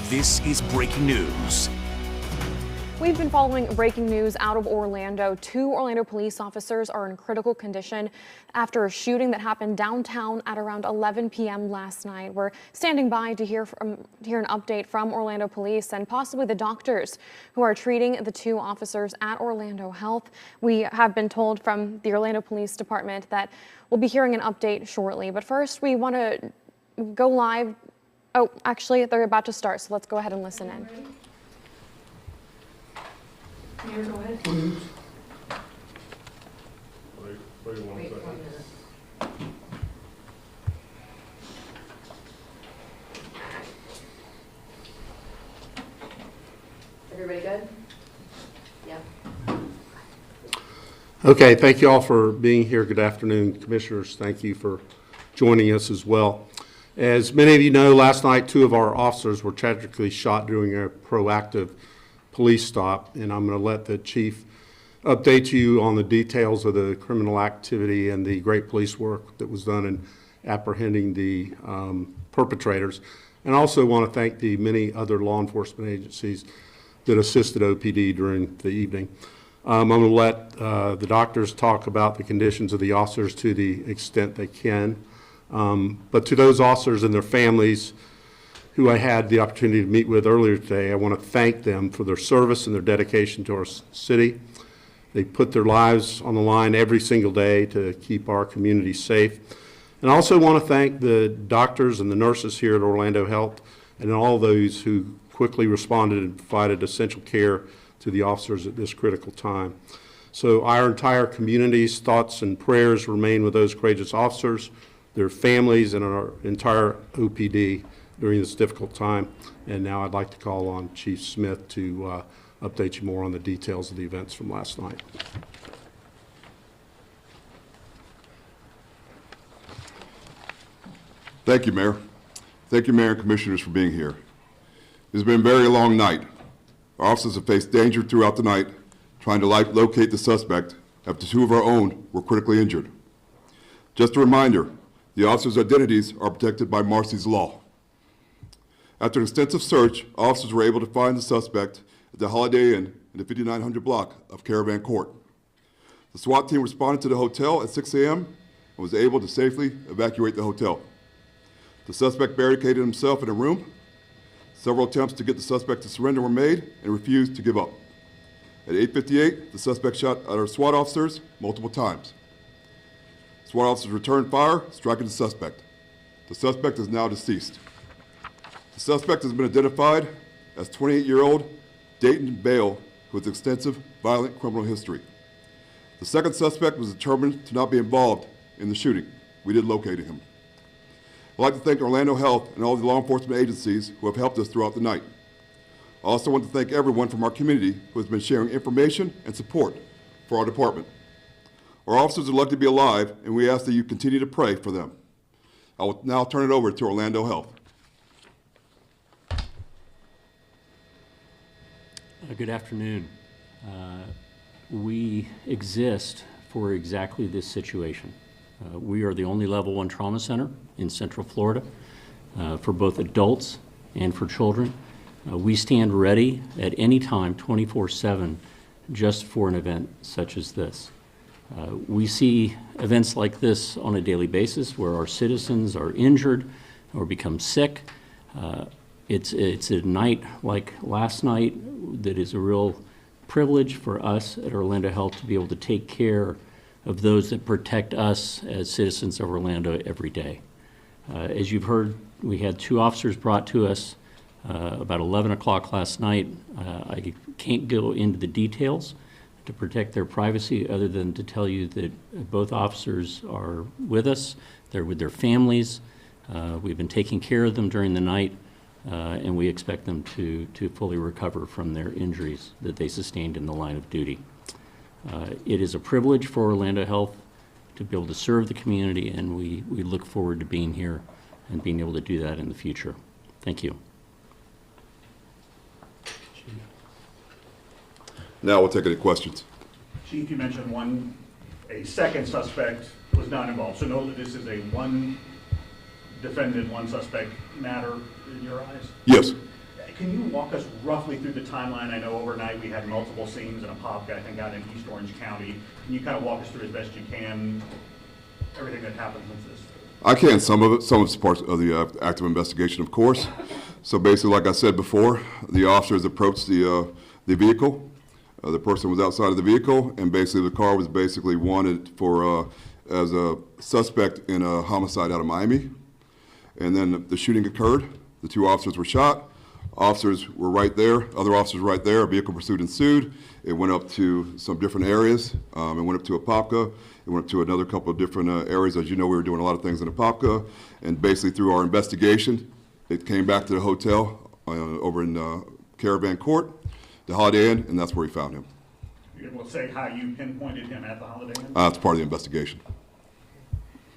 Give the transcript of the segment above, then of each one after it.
This is breaking news. We've been following breaking news out of Orlando. 2 Orlando police officers are in critical condition after a shooting that happened downtown at around 11 p.m. last night. We're standing by to hear an update from Orlando Police and possibly the doctors who are treating the 2 officers at Orlando Health. We have been told from the Orlando Police Department that we'll be hearing an update shortly. But first, we want to go live. Oh, actually, they're about to start, so let's go ahead and listen in. Mayor, go ahead. Wait 1 second. Everybody good? Yeah. Okay, thank you all for being here. Good afternoon, commissioners. Thank you for joining us as well. As many of you know, last night 2 of our officers were tragically shot during a proactive police stop, and I'm going to let the chief update you on the details of the criminal activity and the great police work that was done in apprehending the perpetrators. And I also want to thank the many other law enforcement agencies that assisted OPD during the evening. I'm going to let the doctors talk about the conditions of the officers to the extent they can. But to those officers and their families who I had the opportunity to meet with earlier today, I want to thank them for their service and their dedication to our city. They put their lives on the line every single day to keep our community safe. And I also want to thank the doctors and the nurses here at Orlando Health and all those who quickly responded and provided essential care to the officers at this critical time. So our entire community's thoughts and prayers remain with those courageous officers, their families, and our entire OPD during this difficult time. And now I'd like to call on Chief Smith to update you more on the details of the events from last night. Thank you, Mayor. Thank you, Mayor and Commissioners, for being here. It's been a very long night. Our officers have faced danger throughout the night, trying to locate the suspect after 2 of our own were critically injured. Just a reminder, the officers' identities are protected by Marcy's Law. After an extensive search, officers were able to find the suspect at the Holiday Inn in the 5900 block of Caravan Court. The SWAT team responded to the hotel at 6 a.m. and was able to safely evacuate the hotel. The suspect barricaded himself in a room. Several attempts to get the suspect to surrender were made and refused to give up. At 8:58, the suspect shot at our SWAT officers multiple times. SWAT officers returned fire, striking the suspect. The suspect is now deceased. The suspect has been identified as 28-year-old Dayton Bale, who has extensive violent criminal history. The second suspect was determined to not be involved in the shooting. We did locate him. I'd like to thank Orlando Health and all the law enforcement agencies who have helped us throughout the night. I also want to thank everyone from our community who has been sharing information and support for our department. Our officers are lucky to be alive, and we ask that you continue to pray for them. I will now turn it over to Orlando Health. Good afternoon. We exist for exactly this situation. We are the only level 1 trauma center in Central Florida for both adults and for children. We stand ready at any time, 24/7, just for an event such as this. We see events like this on a daily basis where our citizens are injured or become sick. It's a night like last night that is a real privilege for us at Orlando Health to be able to take care of those that protect us as citizens of Orlando every day. As you've heard, we had 2 officers brought to us about 11 o'clock last night. I can't go into the details to protect their privacy other than to tell you that both officers are with us. They're with their families. We've been taking care of them during the night. And we expect them to fully recover from their injuries that they sustained in the line of duty. It is a privilege for Orlando Health to be able to serve the community, and we look forward to being here and being able to do that in the future. Thank you. Now we'll take any questions. Chief, you mentioned a second suspect was not involved, so know that this is a 1 defendant, 1 suspect matter in your eyes? Yes. Can you walk us roughly through the timeline? I know overnight we had multiple scenes in Apopka, I think out in East Orange County. Can you kind of walk us through as best you can everything that happened since this? I can, some of it. Some of it's part of the active investigation, of course. So basically, like I said before, the officers approached the vehicle. The person was outside of the vehicle, and basically the car was basically wanted for as a suspect in a homicide out of Miami. And then the shooting occurred. The two officers were shot. Officers were right there, other officers right there. A vehicle pursuit ensued. It went up to some different areas. It went up to Apopka. It went up to another couple of different areas. As you know, we were doing a lot of things in Apopka. And basically through our investigation, it came back to the hotel over in Caravan Court, the Holiday Inn, and that's where we found him. You're able to say how you pinpointed him at the Holiday Inn? That's part of the investigation.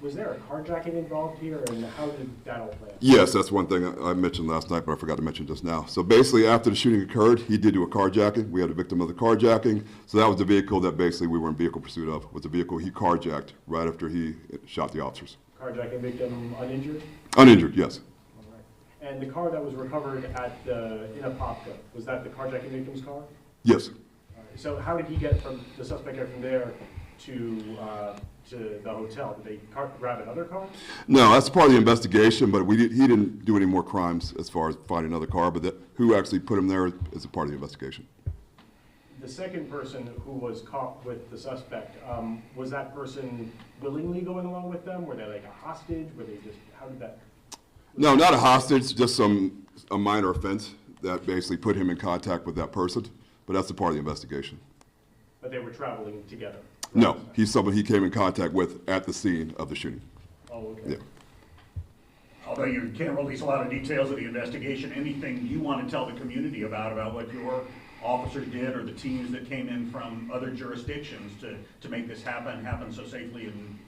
Was there a carjacking involved here, and how did that all play out? Yes, that's one thing I mentioned last night, but I forgot to mention just now. So basically, after the shooting occurred, he did do a carjacking. We had a victim of the carjacking. So that was the vehicle that basically we were in vehicle pursuit of, was the vehicle he carjacked right after he shot the officers. Carjacking victim uninjured? Uninjured, yes. All right. And the car that was recovered in Apopka, was that the carjacking victim's car? Yes. All right. So how did he get from the suspect get from there to the hotel? Did they grab another car? No, that's part of the investigation, but he didn't do any more crimes as far as finding another car, but who actually put him there is a part of the investigation. The second person who was caught with the suspect, was that person willingly going along with them? Were they like a hostage? Were they just, how did that? No, not a hostage, just a minor offense that basically put him in contact with that person, but that's a part of the investigation. But they were traveling together? No, he's somebody he came in contact with at the scene of the shooting. Oh, okay. Yeah. Although you can't release a lot of details of the investigation, anything you want to tell the community about what your officers did or the teams that came in from other jurisdictions to make this happen so safely and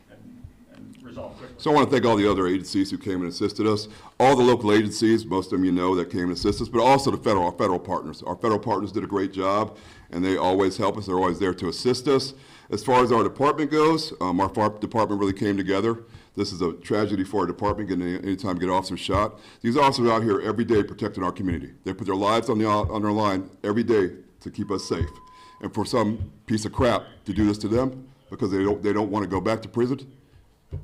resolve quickly? So I want to thank all the other agencies who came and assisted us. All the local agencies, most of them you know, that came and assisted us, but also our federal partners. Our federal partners did a great job, and they always help us. They're always there to assist us. As far as our department goes, our department really came together. This is a tragedy for our department, anytime we get officers shot. These officers are out here every day protecting our community. They put their lives on their line every day to keep us safe. And for some piece of crap to do this to them because they don't want to go back to prison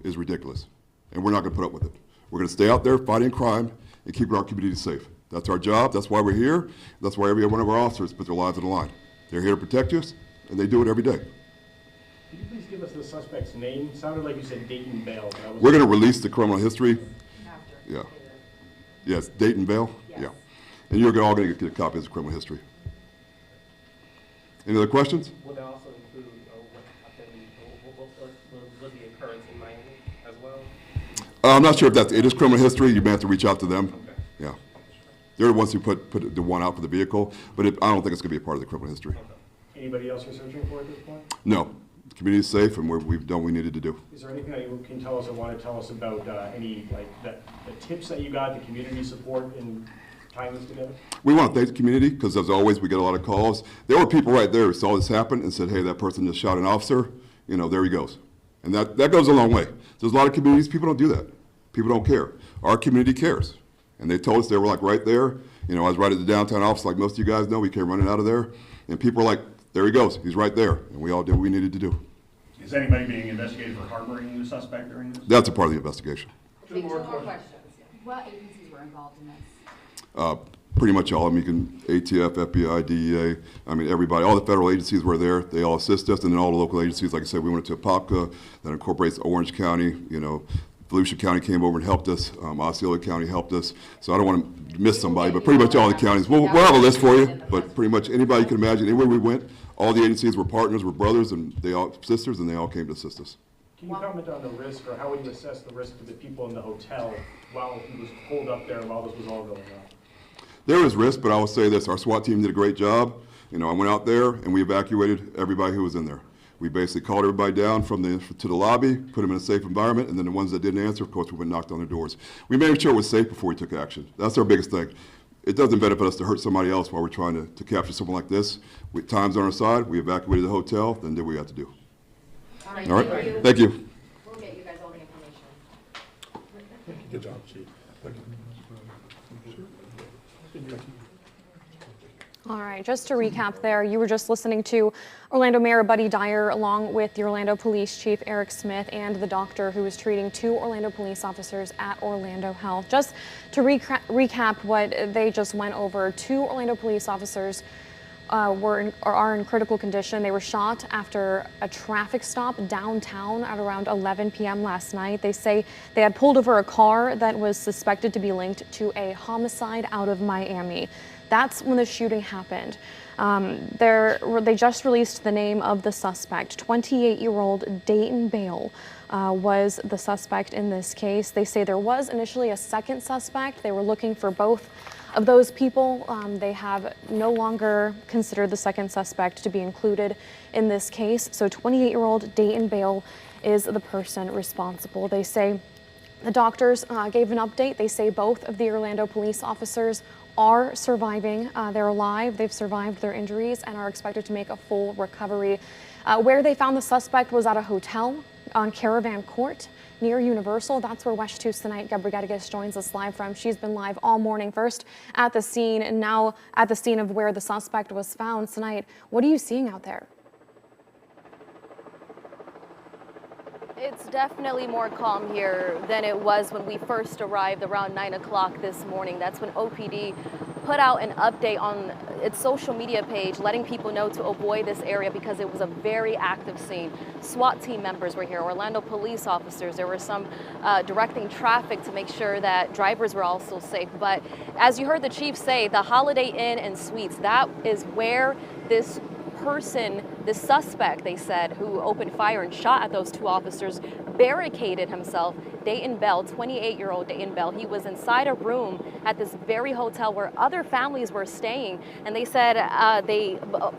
is ridiculous. And we're not going to put up with it. We're going to stay out there fighting crime and keeping our community safe. That's our job. That's why we're here. That's why every one of our officers put their lives on the line. They're here to protect us, and they do it every day. Could you please give us the suspect's name? Sounded like you said Dayton Bale. We're going to release the criminal history. After. Yeah. Yes, Dayton Bale? Yes. Yeah. And you're all going to get a copy of the criminal history. Any other questions? Will that also include what happened, was the occurrence in Miami as well? I'm not sure if it is criminal history. You may have to reach out to them. Okay. Yeah. They're the ones who put the one out for the vehicle, but I don't think it's going to be a part of the criminal history. Anybody else you're searching for at this point? No. The community is safe, and we've done what we needed to do. Is there anything that you can tell us or want to tell us about any, the tips that you got, the community support in tying this together? We want to thank the community because, as always, we get a lot of calls. There were people right there who saw this happen and said, hey, that person just shot an officer. You know, there he goes. And that goes a long way. There's a lot of communities, people don't do that. People don't care. Our community cares. And they told us they were like right there. You know, I was right at the downtown office, like most of you guys know. We came running out of there. And people were like, there he goes. He's right there. And we all did what we needed to do. Is anybody being investigated for harboring the suspect during this? That's a part of the investigation. Two more questions. What agencies were involved in this? Pretty much all of them. ATF, FBI, DEA, I mean, everybody. All the federal agencies were there. They all assist us. And then all the local agencies, like I said, we went to Apopka, that incorporates Orange County. You know, Volusia County came over and helped us. Osceola County helped us. So I don't want to miss somebody, but pretty much all the counties. We'll have a list for you, but pretty much anybody you can imagine, anywhere we went, all the agencies were partners, were brothers, and they all sisters, and they all came to assist us. Can you comment on the risk, or how would you assess the risk to the people in the hotel while he was pulled up there and while this was all going on? There is risk, but I will say this, our SWAT team did a great job. You know, I went out there and we evacuated everybody who was in there. We basically called everybody down to the lobby, put them in a safe environment, and then the ones that didn't answer, of course, we went and knocked on their doors. We made sure it was safe before we took action. That's our biggest thing. It doesn't benefit us to hurt somebody else while we're trying to capture someone like this. Time's on our side. We evacuated the hotel, then did what we had to do. All right, All right? thank you. Thank you. We'll get you guys all the information. Good job, Chief. All right, just to recap there, you were just listening to Orlando Mayor Buddy Dyer along with the Orlando Police Chief Eric Smith and the doctor who was treating 2 Orlando police officers at Orlando Health. Just to recap what they just went over, 2 Orlando police officers are in critical condition. They were shot after a traffic stop downtown at around 11 p.m. last night. They say they had pulled over a car that was suspected to be linked to a homicide out of Miami. That's when the shooting happened. They just released the name of the suspect. 28-year-old Dayton Bale was the suspect in this case. They say there was initially a second suspect. They were looking for both of those people. They have no longer considered the second suspect to be included in this case. So 28-year-old Dayton Bale is the person responsible. They say the doctors gave an update. They say both of the Orlando police officers are surviving. They're alive. They've survived their injuries and are expected to make a full recovery. Where they found the suspect was at a hotel on Caravan Court near Universal. That's where WESH 2's tonight. Gabriel joins us live from. She's been live all morning, first at the scene and now at the scene of where the suspect was found tonight. What are you seeing out there? It's definitely more calm here than it was when we first arrived around 9 o'clock this morning. That's when OPD put out an update on its social media page, letting people know to avoid this area because it was a very active scene. SWAT team members were here, Orlando police officers. There were some directing traffic to make sure that drivers were also safe. But as you heard the chief say, the Holiday Inn and Suites, that is where this person, the suspect, they said, who opened fire and shot at those 2 officers, barricaded himself. Dayton Bell, 28-year-old Dayton Bell, he was inside a room at this very hotel where other families were staying. And they said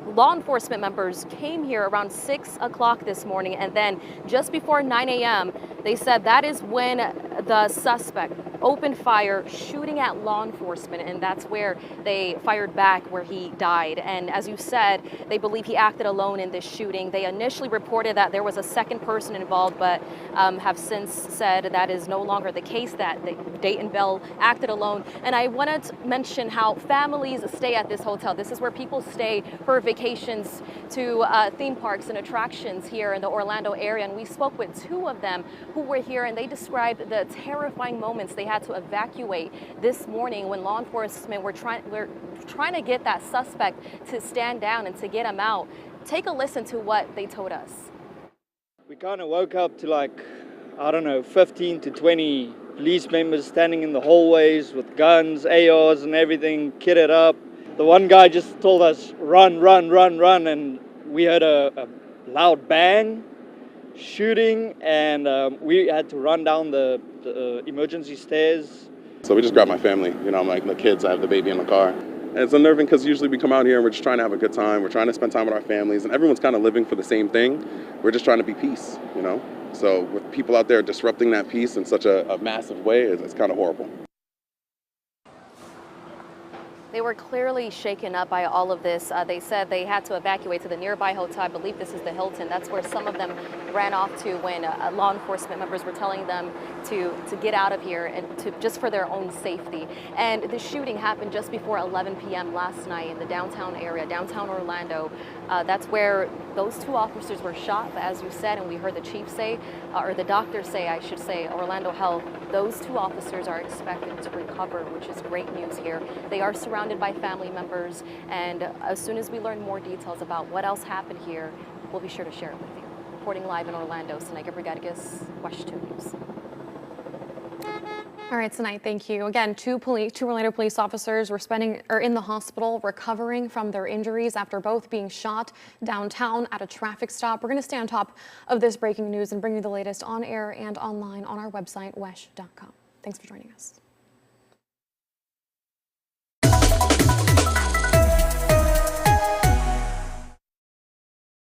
law enforcement members came here around 6 o'clock this morning. And then just before 9 a.m., they said that is when the suspect opened fire, shooting at law enforcement. And that's where they fired back, where he died. And as you said, they believe he acted alone in this shooting. They initially reported that there was a second person involved, but have since said that is no longer the case, that Dayton Bell acted alone. And I wanted to mention how families stay at this hotel. This is where people stay for vacations to theme parks and attractions here in the Orlando area. And we spoke with 2 of them who were here, and they described the terrifying moments they had to evacuate this morning when law enforcement were trying to get that suspect to stand down and to get him out. Take a listen to what they told us. We kind of woke up to, like, I don't know, 15 to 20 police members standing in the hallways with guns, ARs and everything kitted up. The one guy just told us, run, run, run, run, and we heard a loud bang, shooting, and we had to run down the emergency stairs. So we just grabbed my family, you know, I'm like the kids, I have the baby in the car. And it's unnerving because usually we come out here and we're just trying to have a good time. We're trying to spend time with our families, and everyone's kind of living for the same thing. We're just trying to be peace, you know? So with people out there disrupting that peace in such a massive way, it's kind of horrible. They were clearly shaken up by all of this. They said they had to evacuate to the nearby hotel. I believe this is the Hilton. That's where some of them ran off to when law enforcement members were telling them to get out of here and just for their own safety. And the shooting happened just before 11 p.m. last night in the downtown area, downtown Orlando. That's where those 2 officers were shot. But as you said, and we heard the chief say, or the doctor say, I should say, Orlando Health, those 2 officers are expected to recover, which is great news here. They are surrounded by family members, and as soon as we learn more details about what else happened here, we'll be sure to share it with you. Reporting live in Orlando, Sanega Brigadis, WESH 2 News. All right, tonight, thank you. Again, 2 Orlando police officers are in the hospital recovering from their injuries after both being shot downtown at a traffic stop. We're going to stay on top of this breaking news and bring you the latest on air and online on our website, wesh.com. Thanks for joining us.